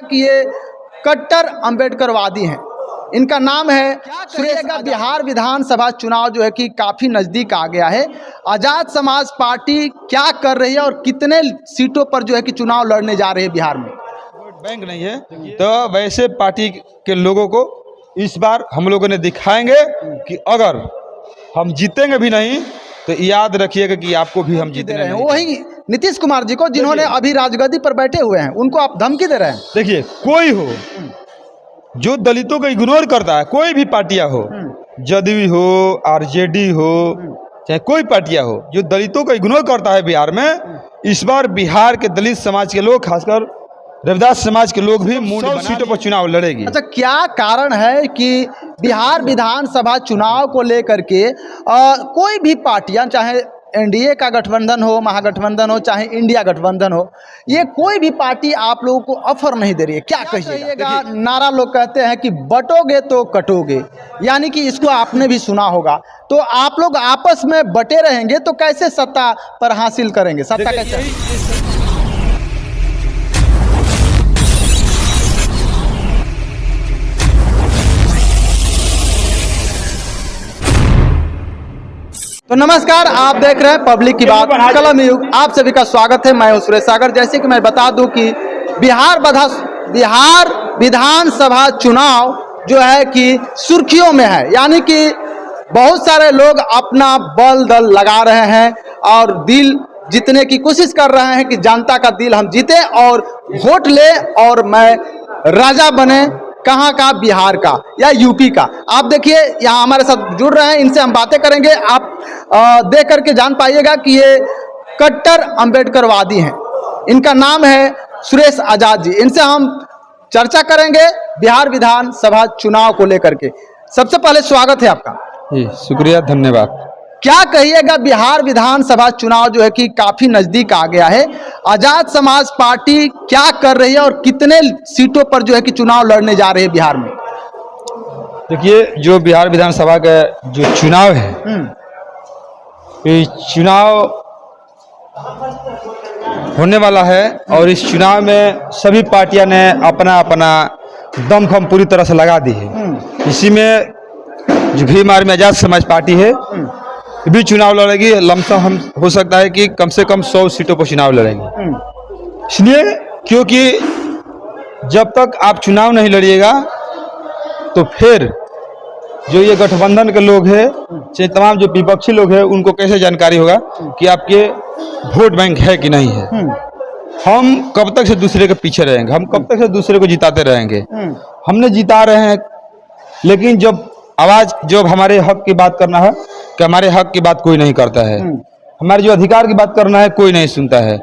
कि ये कट्टर अंबेडकरवादी हैं। इनका नाम है सुरेश। का बिहार विधानसभा चुनाव जो है कि काफ़ी नज़दीक आ गया है। आज़ाद समाज पार्टी क्या कर रही है और कितने सीटों पर जो है कि चुनाव लड़ने जा रहे हैं बिहार में? बैंक नहीं है तो वैसे पार्टी के लोगों को इस बार हम लोगों ने दिखाएंगे कि अगर हम जीतेंगे भी नहीं तो याद रखिएगा कि आपको भी हम जीतने नहीं। वही नीतीश कुमार जी को जिन्होंने अभी राजगद्दी पर बैठे हुए हैं, उनको आप धमकी दे रहे हैं। देखिए, कोई हो जो दलितों को इग्नोर करता है, कोई भी पार्टियां हो, जदयू हो, आरजेडी हो, चाहे कोई पार्टियां हो, जो दलितों को इग्नोर करता है बिहार में, इस बार बिहार के दलित समाज के लोग, खासकर रविदास समाज के लोग भी 100 सीटों पर चुनाव लड़ेगी। अच्छा, क्या कारण है कि बिहार विधानसभा चुनाव को लेकर के कोई भी पार्टियां, चाहे एनडीए का गठबंधन हो, महागठबंधन हो, चाहे इंडिया गठबंधन हो, ये कोई भी पार्टी आप लोगों को ऑफर नहीं दे रही है? क्या कहिएगा? नारा लोग कहते हैं कि बटोगे तो कटोगे, यानी कि इसको आपने भी सुना होगा। तो आप लोग आपस में बटे रहेंगे तो कैसे सत्ता पर हासिल करेंगे? सत्ता कैसे? तो नमस्कार, आप देख रहे हैं पब्लिक की बात कलम युग। आप सभी का स्वागत है। मैं हूं सुरेश सागर। जैसे कि मैं बता दूं कि बिहार विधानसभा चुनाव जो है कि सुर्खियों में है, यानी कि बहुत सारे लोग अपना बल दल लगा रहे हैं और दिल जीतने की कोशिश कर रहे हैं कि जनता का दिल हम जीते और वोट ले और मैं राजा बने। कहाँ का? बिहार का या यूपी का? आप देखिए, यहाँ हमारे साथ जुड़ रहे हैं, इनसे हम बातें करेंगे। आप देख करके जान पाइएगा कि ये कट्टर अंबेडकरवादी हैं। इनका नाम है सुरेश आजाद जी। इनसे हम चर्चा करेंगे बिहार विधानसभा चुनाव को लेकर के। सबसे पहले स्वागत है आपका जी। शुक्रिया, धन्यवाद। क्या कहिएगा, बिहार विधानसभा चुनाव जो है कि काफी नजदीक आ गया है। आजाद समाज पार्टी क्या कर रही है और कितने सीटों पर जो है कि चुनाव लड़ने जा रहे हैं बिहार में? देखिए, जो बिहार विधानसभा का जो चुनाव है, ये चुनाव होने वाला है और इस चुनाव में सभी पार्टियां ने अपना अपना दमखम पूरी तरह से लगा दी है। इसी में जो भीम आर्मी आजाद समाज पार्टी है भी चुनाव लड़ेगी। लमसम हम हो सकता है कि कम से कम 100 सीटों पर चुनाव लड़ेंगे। इसलिए क्योंकि जब तक आप चुनाव नहीं लड़िएगा तो फिर जो ये गठबंधन के लोग हैं, चाहे तमाम जो विपक्षी लोग हैं, उनको कैसे जानकारी होगा कि आपके वोट बैंक है कि नहीं है। हम कब तक से दूसरे के पीछे रहेंगे? हम कब तक से दूसरे को जिताते रहेंगे? हमने जिता रहे हैं, लेकिन जब हमारे हक की बात करना है कि हमारे हक की बात कोई नहीं करता है। हमारे जो अधिकार की बात करना है कोई नहीं सुनता है।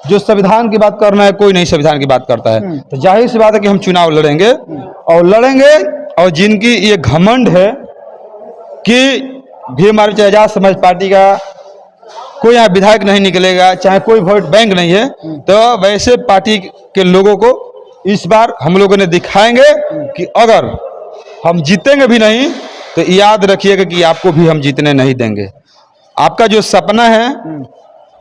जो संविधान की बात करना है कोई नहीं संविधान की बात करता है। तो जाहिर सी बात है कि हम चुनाव लड़ेंगे और जिनकी ये घमंड है कि भीम आर्मी आजाद समाज पार्टी का कोई यहाँ विधायक नहीं निकलेगा, चाहे कोई वोट बैंक नहीं है, तो वैसे पार्टी के लोगों को इस बार हम लोगों ने दिखाएंगे कि अगर हम जीतेंगे भी नहीं तो याद रखिएगा कि आपको भी हम जीतने नहीं देंगे। आपका जो सपना है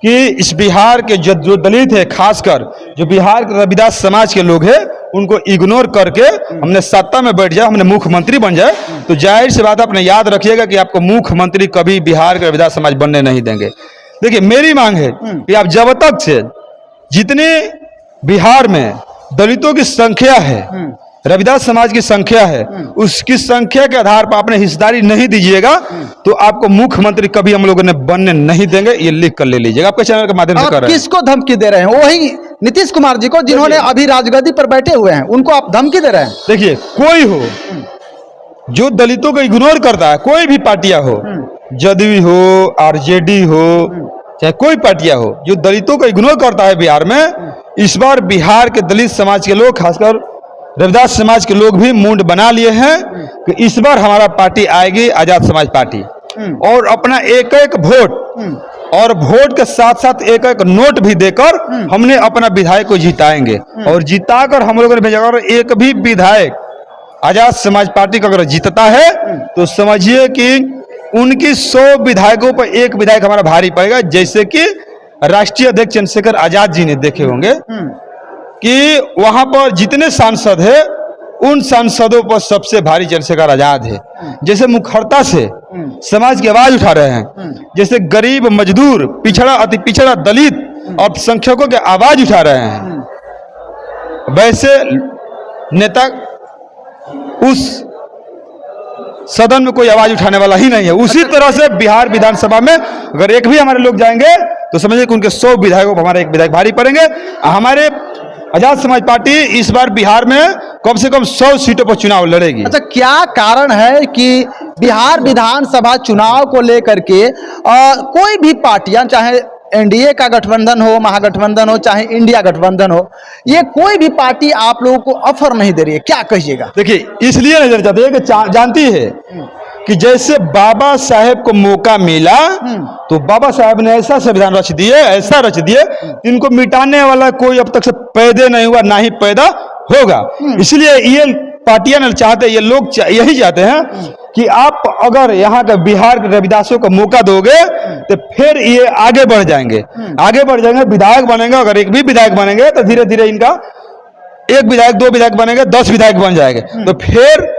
कि इस बिहार के जो दलित है, खासकर जो बिहार के रविदास समाज के लोग हैं, उनको इग्नोर करके हमने सत्ता में बैठ जाए, हमने मुख्यमंत्री बन जाए, तो जाहिर सी बात अपने याद रखिएगा कि आपको मुख्यमंत्री कभी बिहार के रविदास समाज बनने नहीं देंगे। देखिए, मेरी मांग है कि आप जब तक से जितने बिहार में दलितों की संख्या है, रविदास समाज की संख्या है, उसकी संख्या के आधार पर आपने हिस्सेदारी नहीं दीजिएगा तो आपको मुख्यमंत्री कभी हम लोगों ने बनने नहीं देंगे। ये लिख कर ले लीजिएगा। आपके चैनल के माध्यम से कर रहे हैं। किसको धमकी दे रहे हैं? वही नीतीश कुमार जी को, जिन्होंने अभी राजगद्दी पर बैठे हुए हैं, उनको आप धमकी दे रहे हैं। देखिए, कोई हो जो दलितों को इग्नोर करता है, कोई भी पार्टियां हो, जदयू हो, आरजेडी हो, चाहे कोई पार्टियां हो, जो दलितों को इग्नोर करता है बिहार में, इस बार बिहार के दलित समाज के लोग, खासकर रविदास समाज के लोग भी मूड बना लिए हैं कि इस बार हमारा पार्टी आएगी, आजाद समाज पार्टी, और अपना एक एक वोट और वोट के साथ साथ एक एक नोट भी देकर हमने अपना विधायक को जिताएंगे। और जिताकर हम लोगों ने भेजा, और एक भी विधायक आजाद समाज पार्टी का अगर जीतता है तो समझिए कि उनकी 100 विधायकों पर एक विधायक हमारा भारी पड़ेगा, जैसे कि राष्ट्रीय अध्यक्ष चंद्रशेखर आजाद जी ने देखे होंगे कि वहां पर जितने सांसद है उन सांसदों पर सबसे भारी चंद्रशेखर आजाद है। जैसे मुखरता से समाज की आवाज उठा रहे हैं, जैसे गरीब, मजदूर, पिछड़ा, अति पिछड़ा, दलित, अल्पसंख्यकों की आवाज उठा रहे हैं, वैसे नेता उस सदन में कोई आवाज उठाने वाला ही नहीं है। उसी तरह से बिहार विधानसभा में अगर एक भी हमारे लोग जाएंगे तो समझिए कि उनके 100 विधायकों पर हमारे एक विधायक भारी पड़ेंगे। हमारे आजाद समाज पार्टी इस बार बिहार में कम से कम 100 सीटों पर चुनाव लड़ेगी। अच्छा, क्या कारण है कि बिहार विधानसभा चुनाव को लेकर के कोई भी पार्टियां, चाहे एनडीए का गठबंधन हो, महागठबंधन हो, चाहे इंडिया गठबंधन हो, ये कोई भी पार्टी आप लोगों को ऑफर नहीं दे रही है, क्या कहिएगा? देखिए, इसलिए नजर जाती है कि जानती है कि जैसे बाबा साहेब को मौका मिला तो बाबा साहेब ने ऐसा संविधान रच दिए, ऐसा रच दिए, इनको मिटाने वाला कोई अब तक से पैदा नहीं हुआ, ना ही पैदा होगा। इसलिए ये पार्टियां चाहते, ये लोग यही चाहते हैं कि आप अगर यहाँ का बिहार के रविदासों को मौका दोगे तो फिर ये आगे बढ़ जाएंगे, विधायक बनेंगे। अगर एक भी विधायक बनेंगे तो धीरे धीरे इनका एक विधायक, 2 विधायक बनेंगे, 10 विधायक बन जाएंगे। तो फिर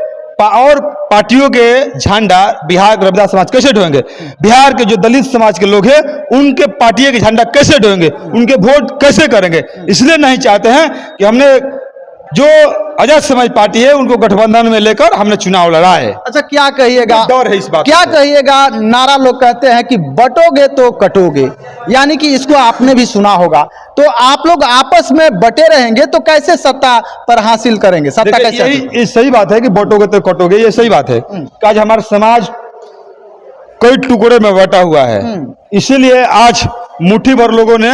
और पार्टियों के झंडा बिहार के रविदास समाज कैसे ढोएंगे? बिहार के जो दलित समाज के लोग हैं उनके पार्टियों के झंडा कैसे ढोएंगे? उनके वोट कैसे करेंगे? इसलिए नहीं चाहते हैं कि हमने जो आजाद समाज पार्टी है उनको गठबंधन में लेकर हमने चुनाव लड़ा है। अच्छा, क्या कहिएगा? दौर है इस बात, क्या कहिएगा? नारा लोग कहते हैं कि बटोगे तो कटोगे, यानी कि इसको आपने भी सुना होगा। तो आप लोग आपस में बटे रहेंगे तो कैसे सत्ता पर हासिल करेंगे? सत्ता कैसे? यही सही बात है कि बटोगे तो कटोगे, ये सही बात है। आज हमारा समाज कई टुकड़े में बटा हुआ है, इसीलिए आज मुट्ठी भर लोगों ने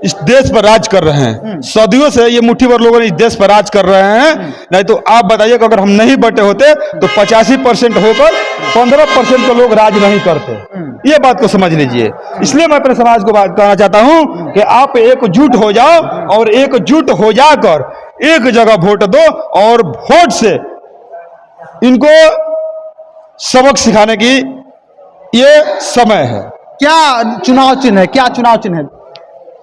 इस देश पर राज कर रहे हैं। सदियों से ये मुट्ठी भर लोगों ने इस देश पर राज कर रहे हैं। नहीं तो आप बताइए कि अगर हम नहीं बटे होते तो 85% होकर 15% के लोग राज नहीं करते। ये बात को समझ लीजिए। इसलिए मैं अपने समाज को बात कहना चाहता हूं कि आप एकजुट हो जाओ और एकजुट हो जाकर एक जगह वोट दो और वोट से इनको सबक सिखाने की ये समय है। क्या चुनाव चिन्ह है? क्या चुनाव चिन्ह है?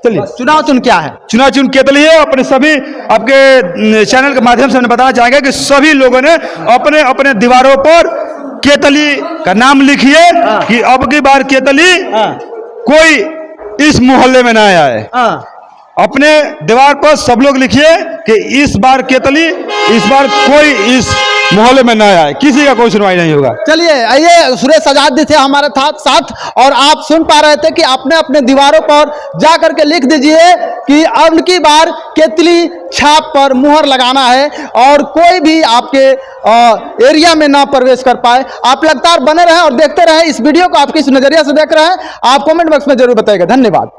चलिए, चुनाव चिन्ह क्या है? चुनाव चिन्ह केतली है। अपने सभी आपके चैनल के माध्यम से हमने बताना चाहेंगे कि सभी लोगों ने अपने अपने दीवारों पर केतली का नाम लिखिए कि अब की बार केतली कोई इस मोहल्ले में ना आए। अपने दीवार पर सब लोग लिखिए कि इस बार केतली, इस बार कोई इस मोहल्ले में ना आए, किसी का कोई सुनवाई नहीं होगा। चलिए, ये सुरेश आजाद जी थे हमारे साथ और आप सुन पा रहे थे कि आपने अपने दीवारों पर जा करके लिख दीजिए कि अब की बार केतली छाप पर मुहर लगाना है और कोई भी आपके एरिया में ना प्रवेश कर पाए। आप लगातार बने रहें और देखते रहें इस वीडियो को। आप किस नजरिए से देख रहे हैं आप कमेंट बॉक्स में जरूर बताइएगा। धन्यवाद।